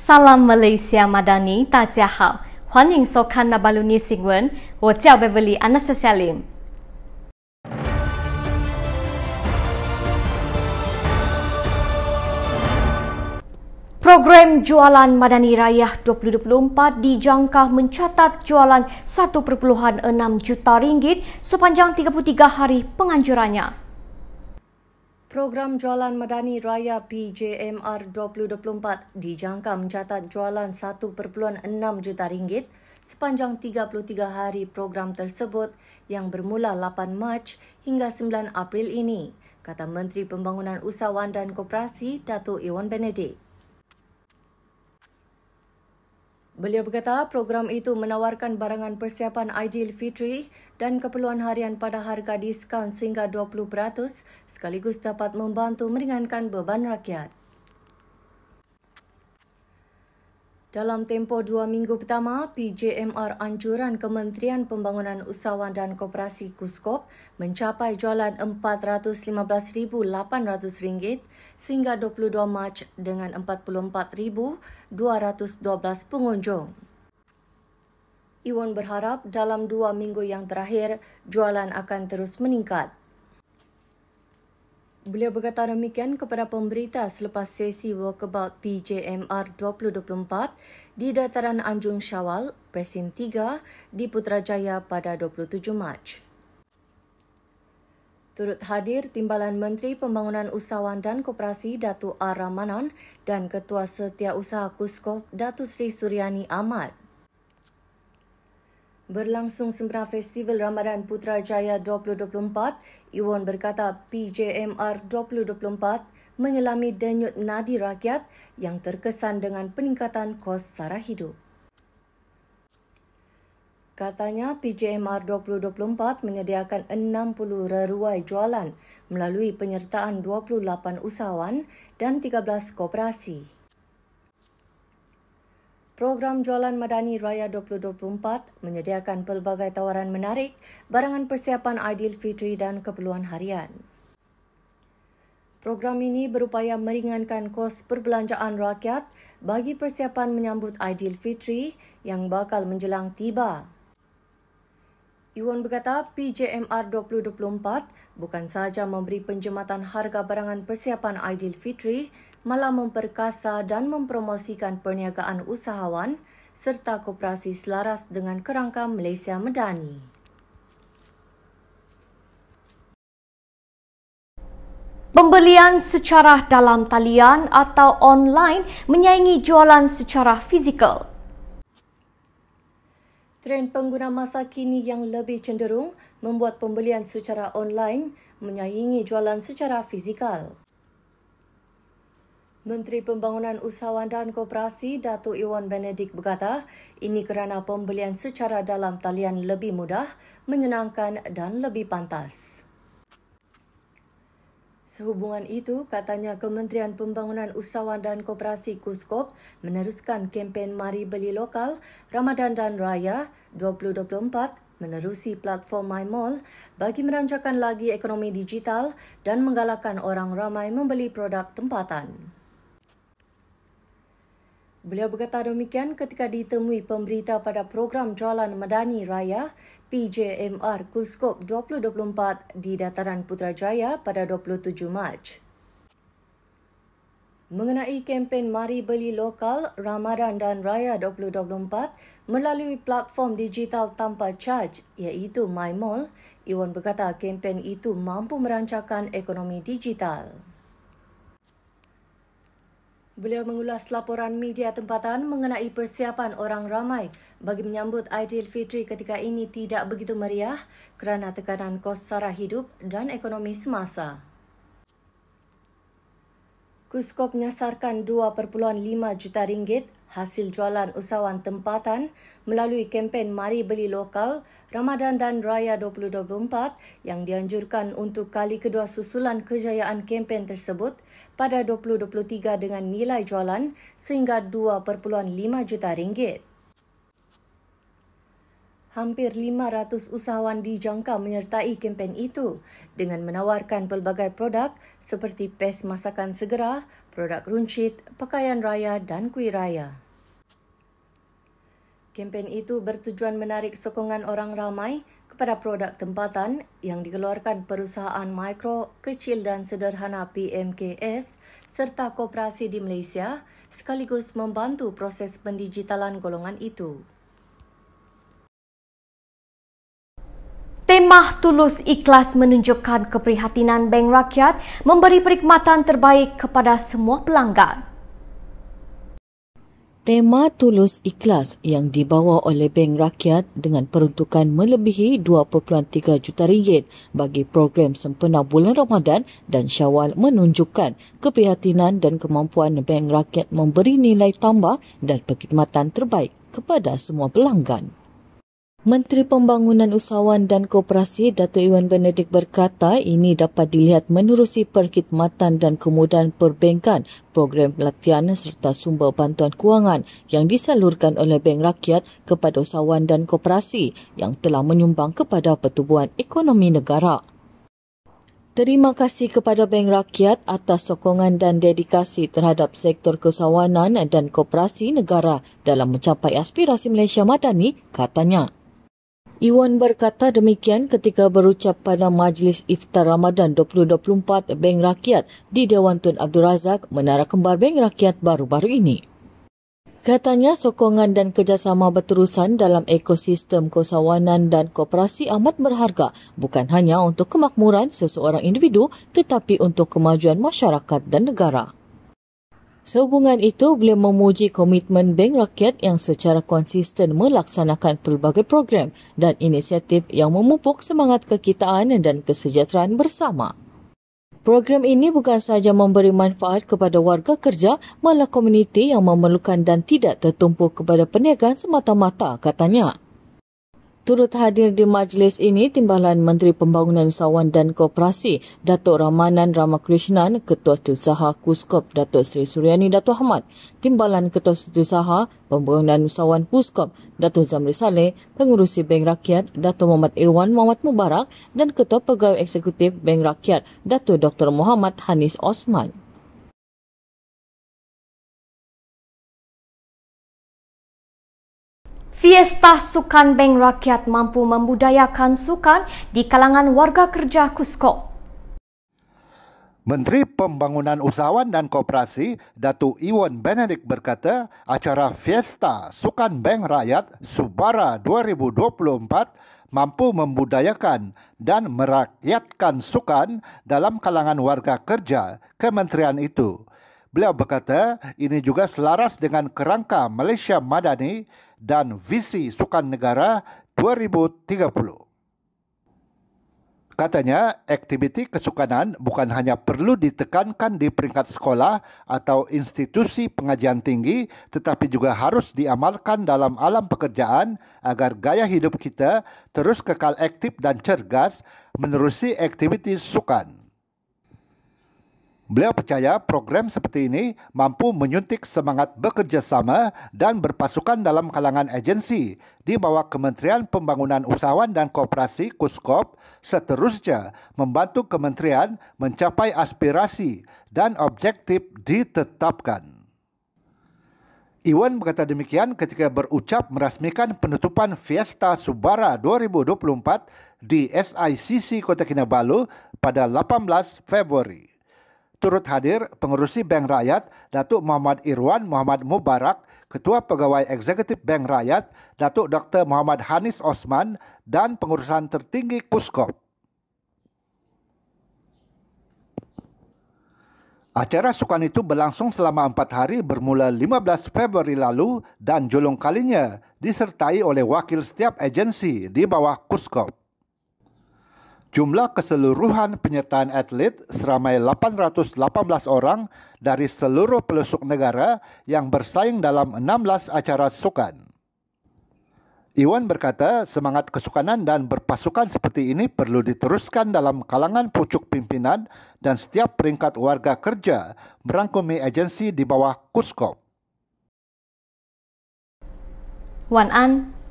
Salam Malaysia Madani, 大家好，欢迎收看那巴鲁尼新闻，我叫 Beverly Anastasia Lim。Program Jualan Madani Raya 2024 dijangka mencatat jualan 1.6 juta ringgit sepanjang 33 hari penganjurannya. Program Jualan Madani Raya PJMR 2024 dijangka mencatat jualan 1.6 juta ringgit sepanjang 33 hari program tersebut yang bermula 8 Mac hingga 9 April ini, kata Menteri Pembangunan Usahawan dan Koperasi Datuk Ewan Benedict. Beliau berkata program itu menawarkan barangan persiapan Aidilfitri dan keperluan harian pada harga diskaun sehingga 20% sekaligus dapat membantu meringankan beban rakyat. Dalam tempoh 2 minggu pertama, PJMR anjuran Kementerian Pembangunan Usahawan dan Koperasi KUSKOP mencapai jualan RM415,800 sehingga 22 Mac dengan 44,212 pengunjung. Ewan berharap dalam 2 minggu yang terakhir, jualan akan terus meningkat. Beliau berkata demikian kepada pemberita selepas sesi walkabout PJMR 2024 di Dataran Anjung Syawal, Presin 3 di Putrajaya pada 27 Mac. Turut hadir Timbalan Menteri Pembangunan Usahawan dan Koperasi Datuk R. Ramanan dan Ketua Setiausaha KUSKOP Datuk Seri Suryani Ahmad. Berlangsung sempena Festival Ramadan Putrajaya 2024, Ewan berkata PJMR 2024 menyelami denyut nadi rakyat yang terkesan dengan peningkatan kos sara hidup. Katanya PJMR 2024 menyediakan 60 reruai jualan melalui penyertaan 28 usahawan dan 13 koperasi. Program Jualan Madani Raya 2024 menyediakan pelbagai tawaran menarik, barangan persiapan Aidilfitri dan keperluan harian. Program ini berupaya meringankan kos perbelanjaan rakyat bagi persiapan menyambut Aidilfitri yang bakal menjelang tiba. Ewan berkata PJMR 2024 bukan sahaja memberi penjematan harga barangan persiapan Aidilfitri, malah memperkasa dan mempromosikan perniagaan usahawan serta koperasi selaras dengan kerangka Malaysia Madani. Pembelian secara dalam talian atau online menyaingi jualan secara fizikal. Trend pengguna masa kini yang lebih cenderung membuat pembelian secara online menyaingi jualan secara fizikal. Menteri Pembangunan Usahawan dan Koperasi Datuk Ewan Benedict berkata ini kerana pembelian secara dalam talian lebih mudah, menyenangkan dan lebih pantas. Sehubungan itu, katanya Kementerian Pembangunan Usahawan dan Koperasi KUSKOP meneruskan kempen Mari Beli Lokal Ramadan dan Raya 2024 menerusi platform MyMall bagi merancakan lagi ekonomi digital dan menggalakkan orang ramai membeli produk tempatan. Beliau berkata demikian ketika ditemui pemberita pada program Jualan Madani Raya PJMR KUSKOP 2024 di Dataran Putrajaya pada 27 Mac. Mengenai kempen Mari Beli Lokal Ramadan dan Raya 2024 melalui platform digital tanpa caj iaitu MyMall, Ewan berkata kempen itu mampu merancakan ekonomi digital. Beliau mengulas laporan media tempatan mengenai persiapan orang ramai bagi menyambut Aidilfitri ketika ini tidak begitu meriah kerana tekanan kos sara hidup dan ekonomi semasa. KUSKOP menyasarkan 2.5 juta ringgit hasil jualan usahawan tempatan melalui kempen Mari Beli Lokal Ramadan dan Raya 2024 yang dianjurkan untuk kali kedua susulan kejayaan kempen tersebut pada 2023 dengan nilai jualan sehingga 2.5 juta ringgit. Hampir 500 usahawan dijangka menyertai kempen itu dengan menawarkan pelbagai produk seperti pes masakan segera, produk runcit, pakaian raya dan kuih raya. Kempen itu bertujuan menarik sokongan orang ramai kepada produk tempatan yang dikeluarkan perusahaan mikro, kecil dan sederhana PMKS serta koperasi di Malaysia sekaligus membantu proses pendigitalan golongan itu. Tema Tulus Ikhlas menunjukkan keprihatinan Bank Rakyat memberi perkhidmatan terbaik kepada semua pelanggan. Tema Tulus Ikhlas yang dibawa oleh Bank Rakyat dengan peruntukan melebihi 2.3 juta ringgit bagi program sempena bulan Ramadan dan Syawal menunjukkan keprihatinan dan kemampuan Bank Rakyat memberi nilai tambah dan perkhidmatan terbaik kepada semua pelanggan. Menteri Pembangunan Usahawan dan Koperasi Datuk Iwan Benedict berkata ini dapat dilihat menerusi perkhidmatan dan kemudahan perbankan, program pelatihan serta sumber bantuan kewangan yang disalurkan oleh Bank Rakyat kepada usahawan dan koperasi yang telah menyumbang kepada pertumbuhan ekonomi negara. Terima kasih kepada Bank Rakyat atas sokongan dan dedikasi terhadap sektor keusahawanan dan koperasi negara dalam mencapai aspirasi Malaysia Madani, katanya. Iwan berkata demikian ketika berucap pada Majlis Iftar Ramadan 2024 Bank Rakyat di Dewan Tun Abdul Razak, Menara Kembar Bank Rakyat baru-baru ini. Katanya sokongan dan kerjasama berterusan dalam ekosistem keusahawanan dan koperasi amat berharga bukan hanya untuk kemakmuran seseorang individu tetapi untuk kemajuan masyarakat dan negara. Sehubungan itu, beliau memuji komitmen Bank Rakyat yang secara konsisten melaksanakan pelbagai program dan inisiatif yang memupuk semangat kekitaan dan kesejahteraan bersama. Program ini bukan sahaja memberi manfaat kepada warga kerja, malah komuniti yang memerlukan dan tidak tertumpu kepada perniagaan semata-mata, katanya. Turut hadir di majlis ini Timbalan Menteri Pembangunan Usahawan dan Koperasi Datuk Ramanan Ramakrishnan, Ketua Setiausaha KUSKOP Datuk Seri Suryani Datuk Ahmad, Timbalan Ketua Setiausaha Pembangunan Usahawan KUSKOP Datuk Zamri Saleh, Pengurusi Bank Rakyat Datuk Muhammad Irwan Muhammad Mubarak dan Ketua Pegawai Eksekutif Bank Rakyat Datuk Dr. Muhammad Hanis Osman. Fiesta Sukan Bank Rakyat mampu membudayakan sukan di kalangan warga kerja KUSKOP. Menteri Pembangunan Usahawan dan Koperasi Datuk Iwan Benedict berkata acara Fiesta Sukan Bank Rakyat Subara 2024 mampu membudayakan dan merakyatkan sukan dalam kalangan warga kerja kementerian itu. Beliau berkata ini juga selaras dengan kerangka Malaysia Madani dan visi Sukan Negara 2030. Katanya, aktiviti kesukanan bukan hanya perlu ditekankan di peringkat sekolah atau institusi pengajian tinggi, tetapi juga harus diamalkan dalam alam pekerjaan agar gaya hidup kita terus kekal aktif dan cergas menerusi aktiviti sukan. Beliau percaya program seperti ini mampu menyuntik semangat bekerjasama dan berpasukan dalam kalangan agensi di bawah Kementerian Pembangunan Usahawan dan Koperasi KUSKOP seterusnya membantu kementerian mencapai aspirasi dan objektif ditetapkan. Iwan berkata demikian ketika berucap merasmikan penutupan Fiesta Subara 2024 di SICC Kota Kinabalu pada 18 Februari. Turut hadir Pengerusi Bank Rakyat Datuk Muhammad Irwan Muhammad Mubarak, Ketua Pegawai Eksekutif Bank Rakyat Datuk Dr. Muhammad Hanis Osman dan pengurusan tertinggi KUSKOP. Acara sukan itu berlangsung selama 4 hari bermula 15 Februari lalu dan julung kalinya disertai oleh wakil setiap agensi di bawah KUSKOP. Jumlah keseluruhan penyertaan atlet seramai 818 orang dari seluruh pelosok negara yang bersaing dalam 16 acara sukan. Iwan berkata semangat kesukanan dan berpasukan seperti ini perlu diteruskan dalam kalangan pucuk pimpinan dan setiap peringkat warga kerja merangkumi agensi di bawah KUSKOP. Wan An